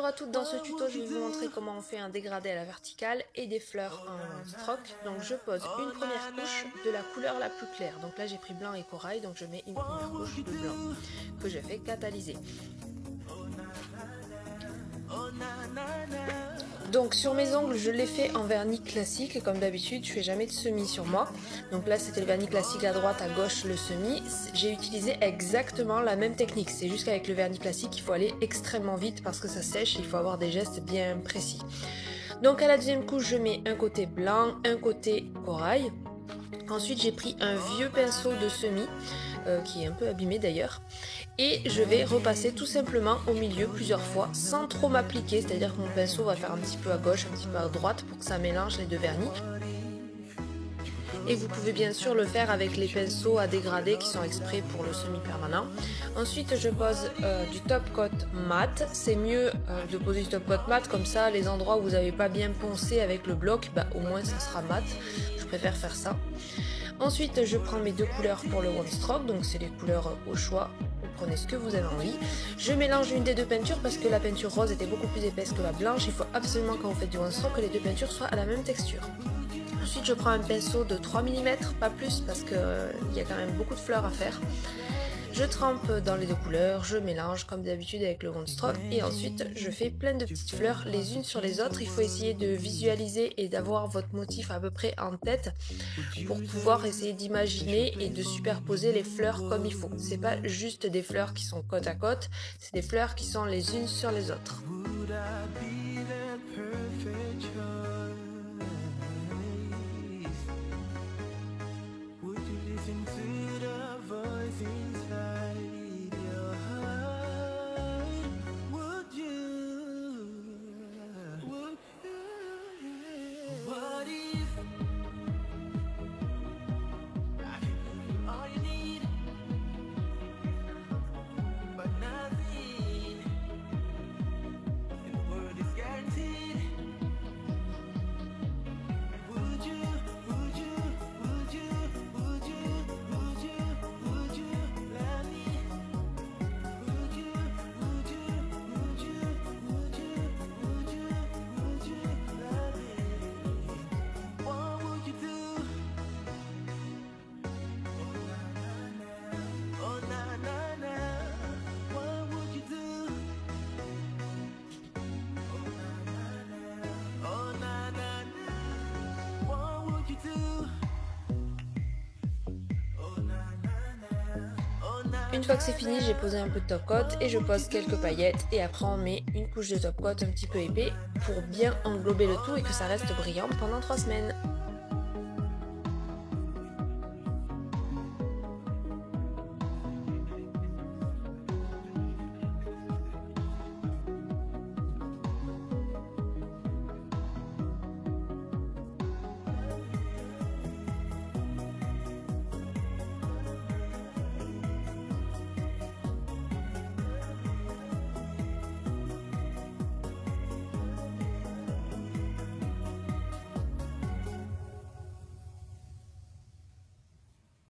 Bonjour à toutes, dans ce tuto je vais vous montrer comment on fait un dégradé à la verticale et des fleurs en stroke. Donc je pose une première couche de la couleur la plus claire. Donc là j'ai pris blanc et corail, donc je mets une première couche de blanc que je fais catalyser. Donc sur mes ongles je l'ai fait en vernis classique et comme d'habitude je fais jamais de semis sur moi. Donc là c'était le vernis classique à droite, à gauche le semis. J'ai utilisé exactement la même technique, c'est juste qu'avec le vernis classique il faut aller extrêmement vite parce que ça sèche et il faut avoir des gestes bien précis. Donc à la deuxième couche je mets un côté blanc, un côté corail. Ensuite j'ai pris un vieux pinceau de semis qui est un peu abîmé d'ailleurs, et je vais repasser tout simplement au milieu plusieurs fois sans trop m'appliquer, c'est-à-dire que mon pinceau va faire un petit peu à gauche, un petit peu à droite pour que ça mélange les deux vernis. Et vous pouvez bien sûr le faire avec les pinceaux à dégrader qui sont exprès pour le semi-permanent. Ensuite je pose du top coat mat. C'est mieux de poser du top coat mat, comme ça les endroits où vous n'avez pas bien poncé avec le bloc, bah, au moins ça sera mat. Je préfère faire ça. Ensuite je prends mes deux couleurs pour le one stroke, donc c'est les couleurs au choix, vous prenez ce que vous avez envie. Je mélange une des deux peintures parce que la peinture rose était beaucoup plus épaisse que la blanche. Il faut absolument quand vous faites du one stroke que les deux peintures soient à la même texture. Ensuite je prends un pinceau de 3 mm, pas plus parce qu'il y a quand même beaucoup de fleurs à faire. Je trempe dans les deux couleurs, je mélange comme d'habitude avec le one stroke et ensuite je fais plein de petites fleurs les unes sur les autres. Il faut essayer de visualiser et d'avoir votre motif à peu près en tête pour pouvoir essayer d'imaginer et de superposer les fleurs comme il faut. C'est pas juste des fleurs qui sont côte à côte, c'est des fleurs qui sont les unes sur les autres. Une fois que c'est fini, j'ai posé un peu de top coat et je pose quelques paillettes et après on met une couche de top coat un petit peu épais pour bien englober le tout et que ça reste brillant pendant 3 semaines.